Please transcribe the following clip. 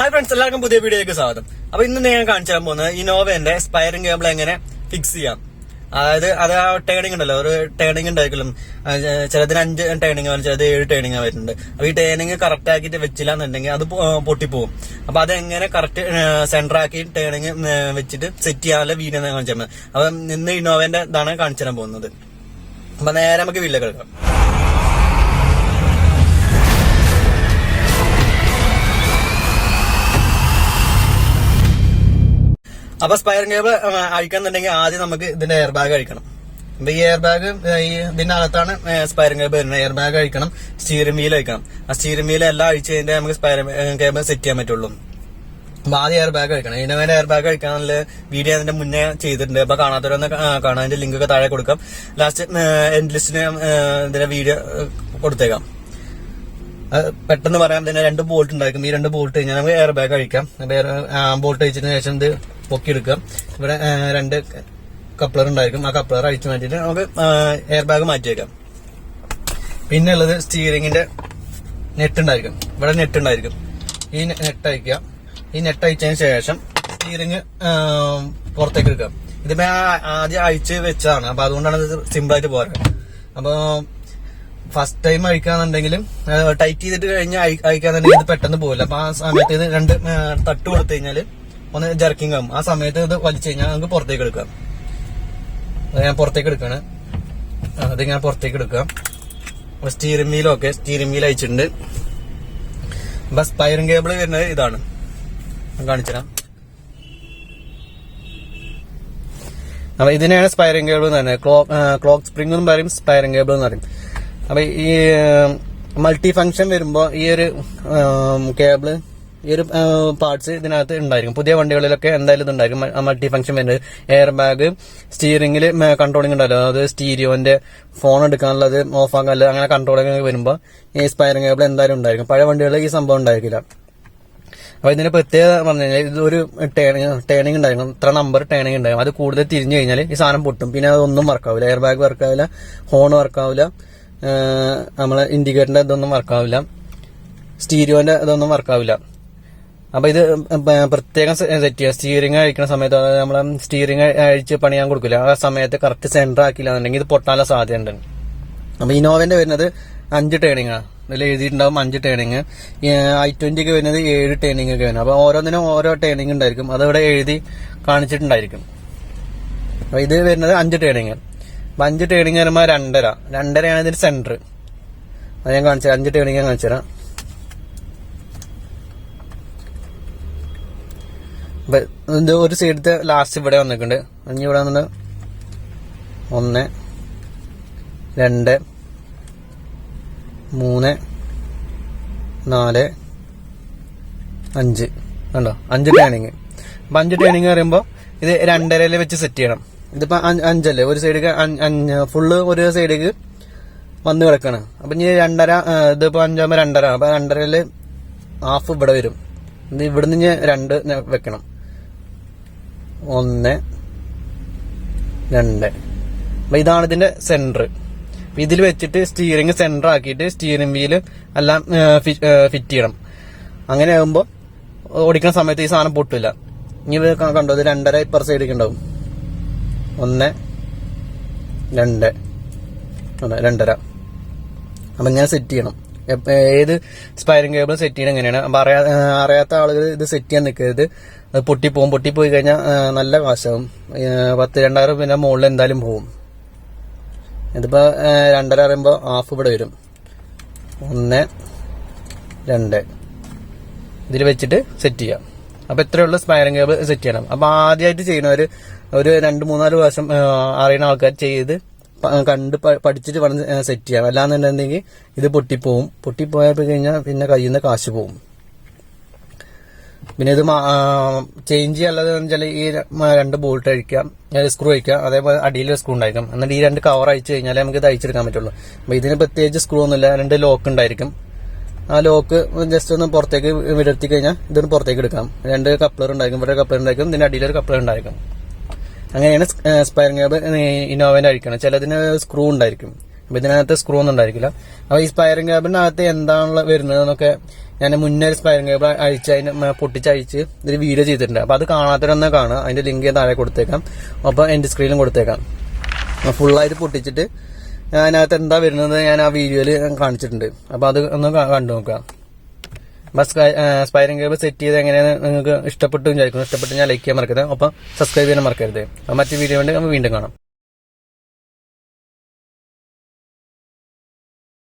Hi friends, എല്ലാവർക്കും പുതിയ വീഡിയോയിലേക്ക് സ്വാഗതം. അപ്പൊ ഇന്ന് ഞാൻ കാണിച്ചു തരാൻ പോകുന്നത് ഇന്നോവന്റെ സ്പൈറിംഗ് കേബിൾ എങ്ങനെ ഫിക്സ് ചെയ്യാം. അതായത് അത് ആ ടേണിംഗ് ഉണ്ടല്ലോ, ഒരു ടേണിംഗ് ഉണ്ടായിരിക്കും. ചിലതിന് 5 ടേണിംഗ് ആവും, ചിലത് 7 ടേണിംഗ് വരുന്നുണ്ട്. അപ്പൊ ഈ ടേണിംഗ് കറക്റ്റ് ആക്കിയിട്ട് വെച്ചില്ല എന്നുണ്ടെങ്കിൽ അത് പൊട്ടിപ്പോകും. അപ്പൊ അതെങ്ങനെ കറക്റ്റ് സെന്റർ ആക്കി ടേണിംഗ് വെച്ചിട്ട് സെറ്റ് ചെയ്യാനുള്ള വീഡിയോ കാണിച്ചു തരുന്നത്. അപ്പൊ ഇന്ന് ഇന്നോവന്റെ ഇതാണ് കാണിച്ചു തരാൻ പോകുന്നത്. അപ്പൊ നേരെ നമുക്ക് വീട്ടിലേക്ക് എടുക്കാം. അപ്പൊ സ്പൈറിംഗ് കേബിൾ അഴിക്കണമെന്നുണ്ടെങ്കിൽ ആദ്യം നമുക്ക് ഇതിന്റെ എയർ ബാഗ് അഴിക്കണം. അപ്പൊ ഈ എയർ ബാഗ് ഇതിന്റെ അകത്താണ് സ്പൈറിംഗ് കേബിൾ വരുന്നത്. എയർ ബാഗ് അഴിക്കണം, സ്റ്റീറിംഗ് വീൽ അഴിക്കണം. ആ സ്റ്റീറിംഗ് വീൽ എല്ലാം അഴിച്ച് കഴിഞ്ഞാൽ നമുക്ക് സ്പൈറിംഗ് കേബിൾ സെറ്റ് ചെയ്യാൻ പറ്റുള്ളൂ. അപ്പൊ ആദ്യം എയർ ബാഗ് അഴിക്കണം. ഇന്നോവന്റെ എയർ ബാഗ് അഴിക്കാനുള്ള വീഡിയോ അതിന്റെ മുന്നേ ചെയ്തിട്ടുണ്ട്. അപ്പൊ കാണാത്തവരൊന്ന് കാണാൻ, അതിന്റെ ലിങ്ക് ഒക്കെ താഴെ കൊടുക്കാം. ലാസ്റ്റ് എൻഡ് ലിസ്റ്റിന് ഇതിന്റെ വീഡിയോ കൊടുത്തേക്കാം. പെട്ടെന്ന് പറയാം, ഇതിന്റെ 2 ബോൾട്ട് ഉണ്ടായിരിക്കും. ഈ 2 ബോൾട്ട് കഴിഞ്ഞാൽ നമുക്ക് എയർ ബാഗ് അഴിക്കാം. ബോൾട്ട് അഴിച്ചതിന് ശേഷം ഇത് പൊക്കിയെടുക്കാം. ഇവിടെ 2 കപ്ലർ ഉണ്ടായിരിക്കും. ആ കപ്ലർ അഴിച്ചു മാറ്റിയിട്ട് നമുക്ക് എയർ ബാഗ് മാറ്റി വെക്കാം. പിന്നെ ഉള്ളത് സ്റ്റീറിംഗിന്റെ നെറ്റ് ഉണ്ടായിരിക്കും. ഇവിടെ നെറ്റ് ഉണ്ടായിരിക്കും. ഈ നെറ്റ് അഴിക്കുക. ഈ നെറ്റ് അഴിച്ചതിന് ശേഷം സ്റ്റീറിംഗ് പുറത്തേക്ക് എടുക്കാം. ഇതിപ്പോ ആദ്യം അഴിച്ച് വെച്ചതാണ്. അപ്പൊ അതുകൊണ്ടാണ് ഇത് സിമ്പിൾ ആയിട്ട് പോരാ. അപ്പൊ ഫസ്റ്റ് ടൈം അഴിക്കാന്നുണ്ടെങ്കിലും ടൈറ്റ് ചെയ്തിട്ട് കഴിഞ്ഞ് അഴിക്കാന്നുണ്ടെങ്കിൽ ഇത് പെട്ടെന്ന് പോകില്ല. അപ്പൊ ആ സമയത്ത് ഇത് 2 തട്ട് കൊടുത്തു കഴിഞ്ഞാല് ഒന്ന് ജർക്കിംഗ് ആകും. ആ സമയത്ത് ഇത് വലിച്ചു കഴിഞ്ഞാൽ നമുക്ക് പുറത്തേക്ക് എടുക്കാം. ഞാൻ പുറത്തേക്ക് എടുക്കാണ്. അത് ഞാൻ പുറത്തേക്ക് എടുക്കാം. സ്റ്റീറിംഗ് വീലൊക്കെ സ്റ്റീറിംഗ് വീൽ അയച്ചിട്ടുണ്ട്. അപ്പൊ സ്പൈറിംഗ് കേബിൾ വരുന്നത് ഇതാണ്, കാണിച്ചുതരാം. അപ്പൊ ഇതിനെയാണ് സ്പൈറിംഗ് കേബിൾ എന്ന് പറയുന്നത്. ക്ലോക്ക് സ്പ്രിംഗ് എന്ന് പറയും, സ്പൈറിംഗ് കേബിൾ എന്ന് പറയും. അപ്പൊ ഈ മൾട്ടി ഫംഗ്ഷൻ വരുമ്പോ ഈ ഒരു കേബിള്, ഈ ഒരു പാർട്സ് ഇതിനകത്ത് ഉണ്ടായിരിക്കും. പുതിയ വണ്ടികളിലൊക്കെ എന്തായാലും ഇതുണ്ടായിരിക്കും മൾട്ടി ഫംഗ്ഷൻ വരുന്നത്. എയർ ബാഗ്, സ്റ്റീറിംഗിൽ കൺട്രോളിംഗ് ഉണ്ടല്ലോ, അതായത് സ്റ്റീരിയോന്റെ ഫോൺ എടുക്കാനുള്ളത്, ഓഫ് ആക്കാനുള്ളത്, അങ്ങനെ കൺട്രോളിംഗ് വരുമ്പോൾ ഈ സ്പൈറിംഗ് കേബിൾ എന്തായാലും ഉണ്ടായിരിക്കും. പഴയ വണ്ടികളിൽ ഈ സംഭവം ഉണ്ടായിരിക്കില്ല. അപ്പൊ ഇതിന്റെ പ്രത്യേകത പറഞ്ഞു കഴിഞ്ഞാൽ ഇതൊരു ടേണിംഗ് ഉണ്ടായിരിക്കും. ഇത്ര നമ്പർ ടേണിംഗ് ഉണ്ടാകും. അത് കൂടുതൽ തിരിഞ്ഞു കഴിഞ്ഞാൽ ഈ സാധനം പൊട്ടും. പിന്നെ അതൊന്നും വർക്കാവില്ല. എയർ ബാഗ് വർക്കാവില്ല, ഹോൺ വർക്കാവില്ല, നമ്മളെ ഇൻഡിക്കേറ്ററിന്റെ ഇതൊന്നും വർക്കാവില്ല, സ്റ്റീരിയോന്റെ ഇതൊന്നും വർക്കാവില്ല. അപ്പൊ ഇത് പ്രത്യേകം സെറ്റ് ചെയ്യുക. സ്റ്റീറിംഗ് അഴിക്കുന്ന സമയത്ത്, അതായത് നമ്മളെ സ്റ്റീറിംഗ് അഴിച്ച് പണിയാൻ കൊടുക്കില്ല, ആ സമയത്ത് കറക്റ്റ് സെന്റർ ആക്കില്ല എന്നുണ്ടെങ്കിൽ ഇത് പൊട്ടാനുള്ള സാധ്യതയുണ്ട്. അപ്പൊ ഇന്നോവന്റെ വരുന്നത് 5 ടേണിംഗ് ആണ്. ഇതിൽ എഴുതിയിട്ടുണ്ടാവും 5 ടേണിംഗ്. i20 ഒക്കെ വരുന്നത് 7 ടേണിംഗ് ഒക്കെ വരുന്നത്. അപ്പൊ ഓരോന്നിനും ഓരോ ടേണിംഗ് ഉണ്ടായിരിക്കും. അതവിടെ എഴുതി കാണിച്ചിട്ടുണ്ടായിരിക്കും. അപ്പൊ ഇത് വരുന്നത് 5 ടേണിംഗ്. അപ്പൊ 5 ടേണിംഗ് വരുമ്പോൾ 2.5 ഇതിന്റെ സെന്റർ. അത് ഞാൻ കാണിച്ചു 5 ടേണിംഗ് ഞാൻ കാണിച്ചു തരാം. ഇത് ഒരു സൈഡത്തെ ലാസ്റ്റ് ഇവിടെ വന്നിട്ടുണ്ട്. ഇനി ഇവിടെ വന്നിട്ട് 1 2 3 4 5 കണ്ടോ, 5 ടേണിങ്. അപ്പൊ 5 ടേണിങ് പറയുമ്പോ ഇത് 2.5 വെച്ച് സെറ്റ് ചെയ്യണം. ഇതിപ്പോ 5 അല്ലേ, ഒരു സൈഡിലേക്ക് ഫുള്ള് ഒരു സൈഡിലേക്ക് വന്ന് കിടക്കാണ്. അപ്പൊ ഇനി 2.5, ഇതിപ്പോ 5 2.5. അപ്പൊ 2.5 ഹാഫ് ഇവിടെ വരും. ഇത് ഇവിടുന്ന് ഇനി 2 വെക്കണം. 1 2. അപ്പൊ ഇതാണ് ഇതിന്റെ സെന്റർ. ഇതിൽ വെച്ചിട്ട് സ്റ്റീറിംഗ് സെന്റർ ആക്കിയിട്ട് സ്റ്റീറിംഗ് വീല് എല്ലാം ഫിറ്റ് ചെയ്യണം. അങ്ങനെ ആകുമ്പോൾ ഓടിക്കുന്ന സമയത്ത് ഈ സാധനം പൊട്ടില്ല. ഇനി കണ്ടോ, ഇത് 2.5 ഇപ്പർ സൈഡിലേക്ക് ഉണ്ടാവും. 1 2 2.5. അപ്പൊ ഇങ്ങനെ സെറ്റ് ചെയ്യണം. ഏത് സ്പൈറിംഗ് കേബിൾ സെറ്റ് ചെയ്യണം എങ്ങനെയാണ്. അപ്പൊ അറിയാത്ത ആളുകൾ ഇത് സെറ്റ് ചെയ്യാൻ നിൽക്കരുത്. അത് പൊട്ടിപ്പോവും. പൊട്ടിപ്പോയി കഴിഞ്ഞാൽ നല്ല കാശാവും. 10,000-2,000 രൂപ മുകളിൽ എന്തായാലും പോവും. ഇതിപ്പോ 2.5 പറയുമ്പോ ഹാഫ് ഇവിടെ വരും. 1 2 ഇതിൽ വെച്ചിട്ട് സെറ്റ് ചെയ്യാം. അപ്പൊ ഇത്രയുള്ള സ്പൈറിംഗ് കേബിൾ സെറ്റ് ചെയ്യണം. അപ്പൊ ആദ്യമായിട്ട് ചെയ്യുന്നവര് ഒരു 2-3-4 പ്രാവശ്യം അറിയുന്ന ആൾക്കാർ ചെയ്ത് കണ്ട് പഠിച്ചിട്ട് വേണം സെറ്റ് ചെയ്യാം. അല്ലാന്നുണ്ടെങ്കിൽ ഇത് പൊട്ടിപ്പോവും. പൊട്ടിപ്പോയാൽ കഴിഞ്ഞാൽ പിന്നെ കയ്യിൽ നിന്ന് കാശ് പോവും. പിന്നെ ഇത് ചേഞ്ച് ചെയ്യാനുള്ളത് വെച്ചാൽ ഈ 2 ബോൾട്ട് അഴിക്കാം, സ്ക്രൂ അഴിക്കാം, അതേപോലെ അടിയിൽ സ്ക്രൂ ഉണ്ടായിരിക്കും. എന്നിട്ട് ഈ 2 കവർ അഴിച്ചു കഴിഞ്ഞാൽ നമുക്ക് ഇത് അഴിച്ചെടുക്കാൻ പറ്റുള്ളൂ. അപ്പൊ ഇതിന് പ്രത്യേകിച്ച് സ്ക്രൂ ഒന്നുമില്ല. 2 ലോക്ക് ഉണ്ടായിരിക്കും. ആ ലോക്ക് ജസ്റ്റ് ഒന്ന് പുറത്തേക്ക് വിടർത്തി കഴിഞ്ഞാൽ ഇതൊന്ന് പുറത്തേക്ക് എടുക്കാം. 2 കപ്ലർ ഉണ്ടായിരിക്കും. ഇവിടെ കപ്ലർ ഉണ്ടായിരിക്കും, ഇതിന്റെ അടിയിലൊരു കപ്ലർ ഉണ്ടായിരിക്കും. അങ്ങനെയാണ് സ്പൈറിംഗ് കേബിൾ ഇന്നോവന്റെ അഴിക്കണം. ചിലതിന് സ്ക്രൂ ഉണ്ടായിരിക്കും. അപ്പൊ ഇതിനകത്ത് സ്ക്രൂ ഒന്നും ഉണ്ടായിരിക്കില്ല. അപ്പൊ ഈ സ്പൈറിംഗ് കേബിളിനകത്ത് എന്താണുള്ള വരുന്നതെന്നൊക്കെ ഞാൻ മുന്നേ ഒരു സ്പൈറിംഗ് കേബിൾ പൊട്ടിച്ചഴിച്ച് ഒരു വീഡിയോ ചെയ്തിട്ടുണ്ട്. അപ്പൊ അത് കാണാത്തവരൊന്ന് കാണുക. അതിന്റെ ലിങ്ക് ഞാൻ താഴെ കൊടുത്തേക്കാം, അപ്പൊ എന്റെ സ്ക്രീനിലും കൊടുത്തേക്കാം. ഫുള്ളായിട്ട് പൊട്ടിച്ചിട്ട് അതിനകത്ത് എന്താ വരുന്നത് ഞാൻ ആ വീഡിയോയിൽ കാണിച്ചിട്ടുണ്ട്. അപ്പൊ അത് ഒന്ന് കണ്ടു നോക്കാം. സ്പൈറിംഗ് കേബിൾ സെറ്റ് ചെയ്ത് എങ്ങനെയാണ് നിങ്ങൾക്ക് ഇഷ്ടപ്പെട്ടു വിചാരിക്കുന്നു. ഇഷ്ടപ്പെട്ട് ഞാൻ ലൈക്ക് ചെയ്യാൻ മറക്കരുത്, ഒപ്പം സബ്സ്ക്രൈബ് ചെയ്യാൻ മറക്കരുത്. മറ്റു വീഡിയോ കൊണ്ട് നമ്മൾ വീണ്ടും കാണാം.